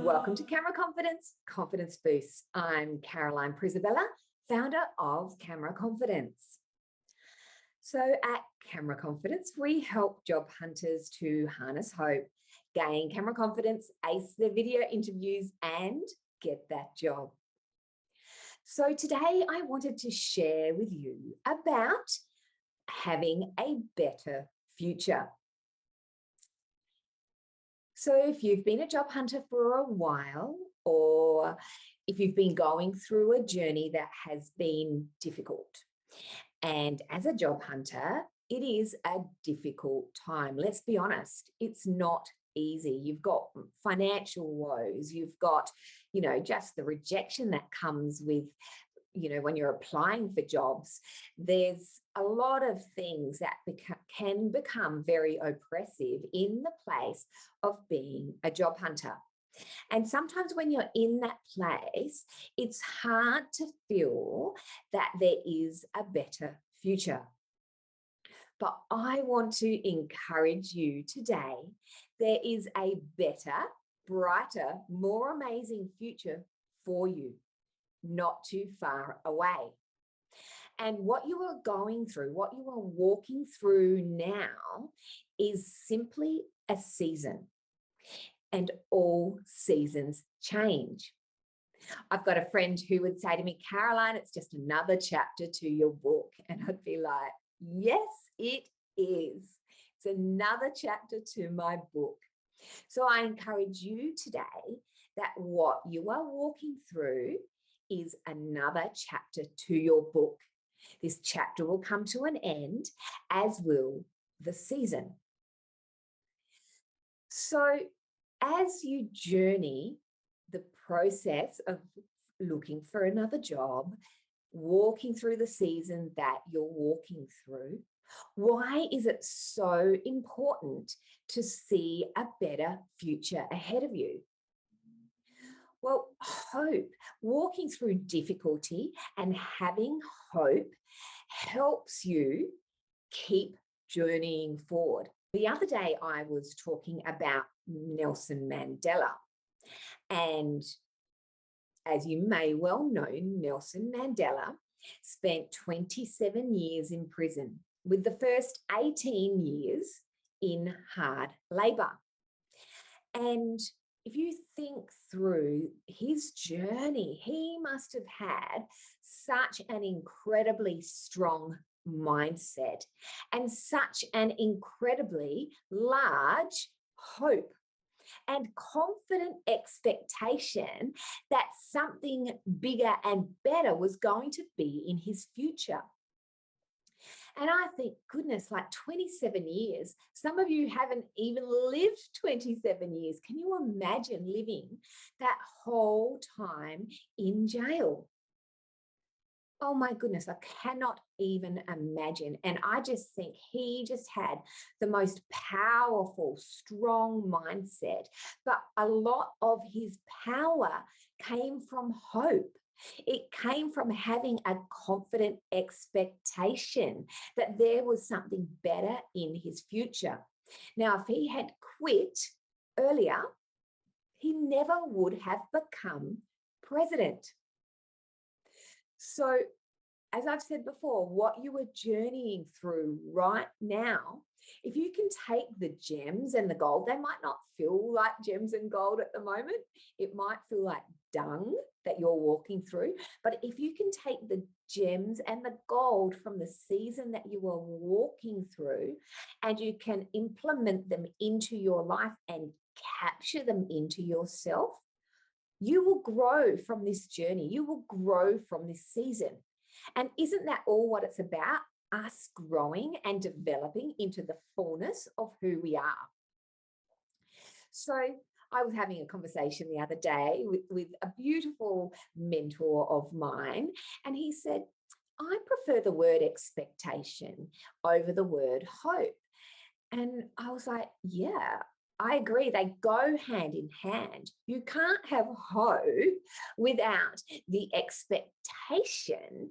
Welcome to Camera Confidence, Confidence Boost. I'm Caroline Prisabella, founder of Camera Confidence. So at Camera Confidence, we help job hunters to harness hope, gain camera confidence, ace their video interviews, and get that job. So today I wanted to share with you about having a better future. So if you've been a job hunter for a while, or if you've been going through a journey that has been difficult, and as a job hunter, it is a difficult time. Let's be honest, it's not easy. You've got financial woes, you've got, just the rejection that comes with, when you're applying for jobs. There's a lot of things that can become very oppressive in the place of being a job hunter. And sometimes when you're in that place, it's hard to feel that there is a better future. But I want to encourage you today, there is a better, brighter, more amazing future for you, not too far away. And what you are going through, what you are walking through now is simply a season. And all seasons change. I've got a friend who would say to me, Caroline, it's just another chapter to your book. And I'd be like, yes, it is. It's another chapter to my book. So I encourage you today that what you are walking through is another chapter to your book. This chapter will come to an end, as will the season. So as you journey the process of looking for another job, walking through the season that you're walking through, why is it so important to see a better future ahead of you? Well, hope, walking through difficulty and having hope helps you keep journeying forward. The other day I was talking about Nelson Mandela, and as you may well know, Nelson Mandela spent 27 years in prison, with the first 18 years in hard labor. And if you think through his journey, he must have had such an incredibly strong mindset and such an incredibly large hope and confident expectation that something bigger and better was going to be in his future. And I think, goodness, like 27 years, some of you haven't even lived 27 years. Can you imagine living that whole time in jail? Oh my goodness, I cannot even imagine. And I just think he just had the most powerful, strong mindset. But a lot of his power came from hope. It came from having a confident expectation that there was something better in his future. Now, if he had quit earlier, he never would have become president. So, as I've said before, what you are journeying through right now, if you can take the gems and the gold, they might not feel like gems and gold at the moment. It might feel like dung that you're walking through. But if you can take the gems and the gold from the season that you are walking through, and you can implement them into your life and capture them into yourself, you will grow from this journey. You will grow from this season. And isn't that all what it's about? Us growing and developing into the fullness of who we are. So I was having a conversation the other day with a beautiful mentor of mine, and he said, I prefer the word expectation over the word hope. And I was like, yeah, I agree. They go hand in hand. You can't have hope without the expectation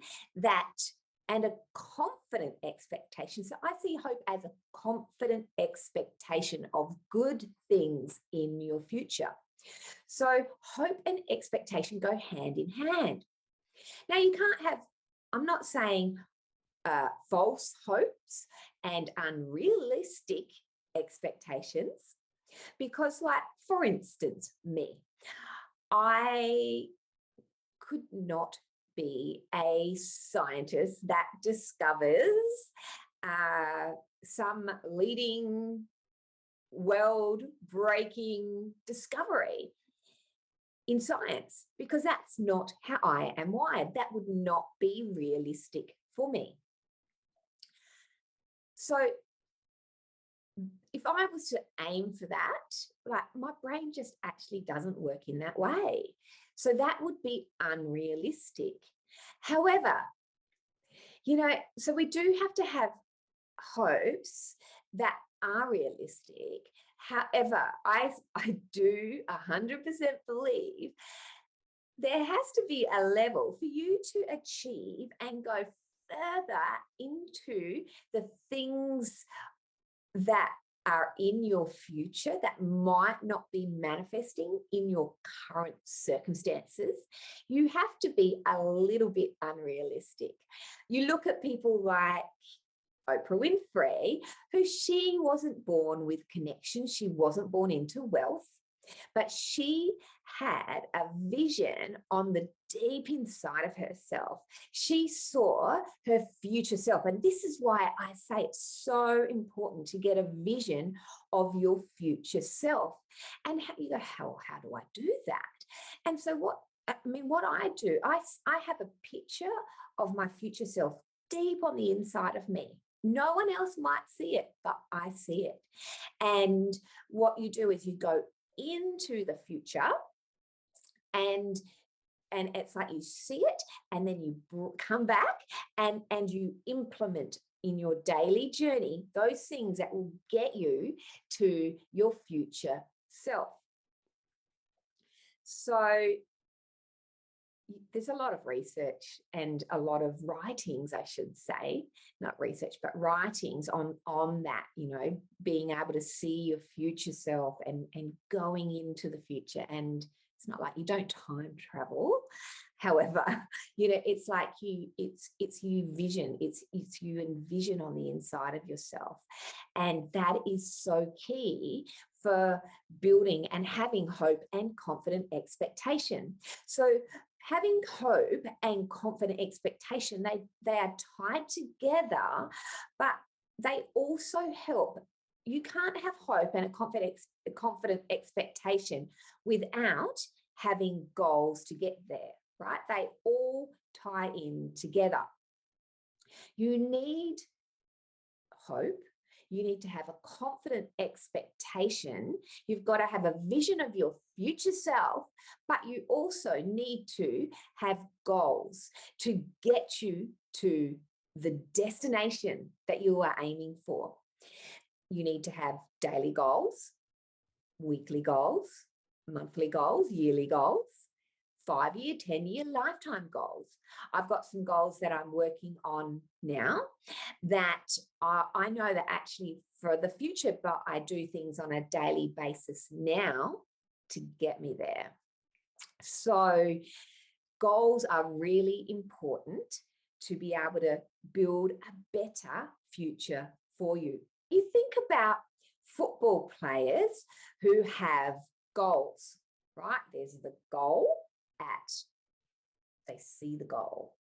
and a confident expectation. So I see hope as a confident expectation of good things in your future. So hope and expectation go hand in hand. Now, you can't have, I'm not saying false hopes and unrealistic expectations, because, like, for instance, me, I could not be a scientist that discovers some leading world-breaking discovery in science, because that's not how I am wired. That would not be realistic for me. So if I was to aim for that, like, my brain just actually doesn't work in that way. So that would be unrealistic. However, so we do have to have hopes that are realistic. However, I do 100% believe there has to be a level for you to achieve and go further into the things that are in your future that might not be manifesting in your current circumstances. You have to be a little bit unrealistic. You look at people like Oprah Winfrey, she wasn't born with connections. She wasn't born into wealth, but she had a vision on the deep inside of herself. She saw her future self. And this is why I say it's so important to get a vision of your future self. And you go, how do I do that? And so what I do, I have a picture of my future self deep on the inside of me. No one else might see it, but I see it. And what you do is you go into the future, and it's like you see it, and then you come back and you implement in your daily journey those things that will get you to your future self. So there's a lot of research and a lot of writings, I should say, not research, but writings on that, being able to see your future self and going into the future. And it's not like you don't time travel. However, it's like it's you vision, it's you envision on the inside of yourself. And that is so key for building and having hope and confident expectation. So having hope and confident expectation, they are tied together, but they also help. You can't have hope and a confident expectation without having goals to get there, right? They all tie in together. You need hope. You need to have a confident expectation. You've got to have a vision of your future self, but you also need to have goals to get you to the destination that you are aiming for. You need to have daily goals, weekly goals, monthly goals, yearly goals, 5-year, 10-year, lifetime goals. I've got some goals that I'm working on now that I know that actually for the future, but I do things on a daily basis now to get me there. So goals are really important to be able to build a better future for you. You think about football players who have goals, right? There's the goal they see the goal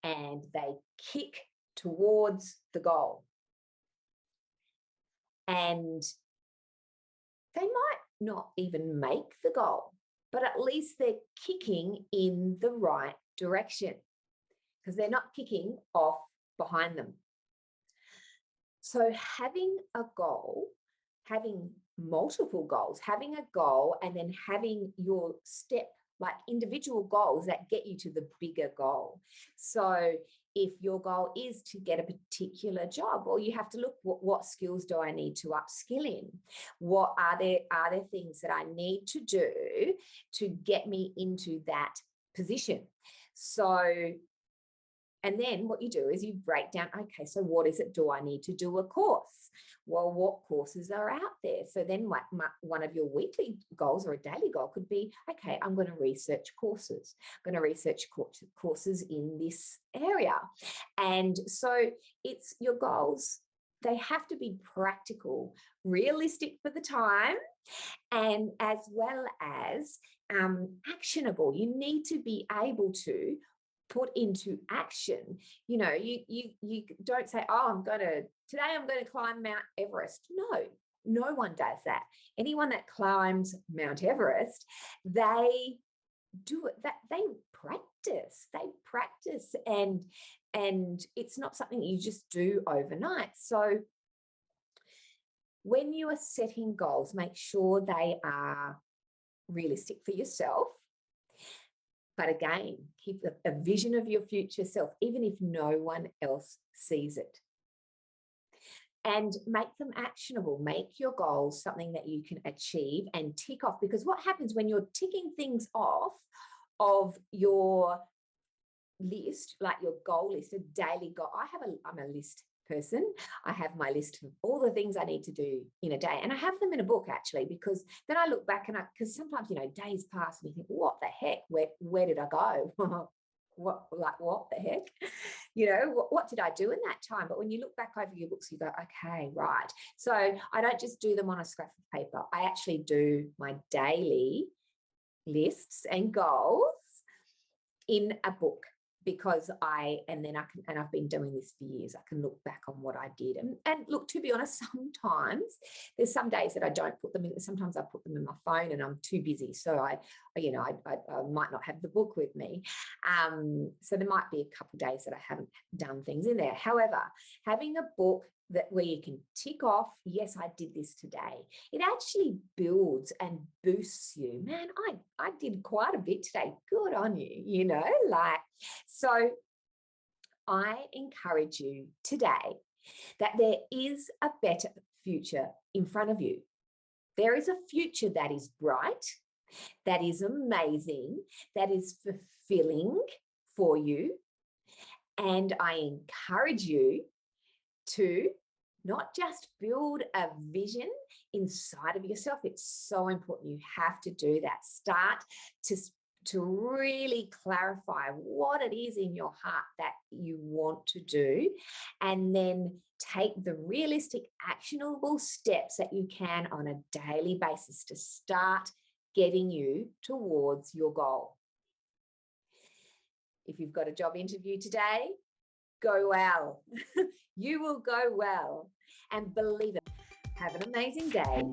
and they kick towards the goal. And they might not even make the goal, but at least they're kicking in the right direction because they're not kicking off behind them. So having a goal, having multiple goals, having a goal and then having your step, like individual goals that get you to the bigger goal. So if your goal is to get a particular job, well, you have to look what skills do I need to upskill in? What are there things that I need to do to get me into that position? So, And then what you do is you break down, okay, so what is it? Do I need to do a course? Well, what courses are out there? So then one of your weekly goals or a daily goal could be, okay, I'm going to research courses. I'm going to research courses in this area. And so it's your goals. They have to be practical, realistic for the time, and as well as actionable. You need to be able to put into action. You know, you don't say, oh, today I'm going to climb Mount Everest. No one does that. Anyone that climbs Mount Everest, they do it, that they practice, and it's not something you just do overnight. So when you are setting goals, make sure they are realistic for yourself. But again, keep a vision of your future self, even if no one else sees it. And make them actionable. Make your goals something that you can achieve and tick off. Because what happens when you're ticking things off of your list, like your goal list, a daily goal. I'm a list person. I have my list of all the things I need to do in a day. And I have them in a book, actually, because then I look back because sometimes, days pass and you think, what the heck? Where did I go? What the heck? What did I do in that time? But when you look back over your books, you go, okay, right. So I don't just do them on a scrap of paper. I actually do my daily lists and goals in a book, because I've been doing this for years. I can look back on what I did. And look, to be honest, sometimes there's some days that I don't put them in. Sometimes I put them in my phone and I'm too busy. So I might not have the book with me. So there might be a couple of days that I haven't done things in there. However, having a book where you can tick off, yes, I did this today, it actually builds and boosts you. Man, I did quite a bit today. Good on you, so I encourage you today that there is a better future in front of you. There is a future that is bright, that is amazing, that is fulfilling for you. And I encourage you to not just build a vision inside of yourself. It's so important. You have to do that. Start to really clarify what it is in your heart that you want to do, and then take the realistic, actionable steps that you can on a daily basis to start getting you towards your goal. If you've got a job interview today, go well. You will go well. And believe it. Have an amazing day.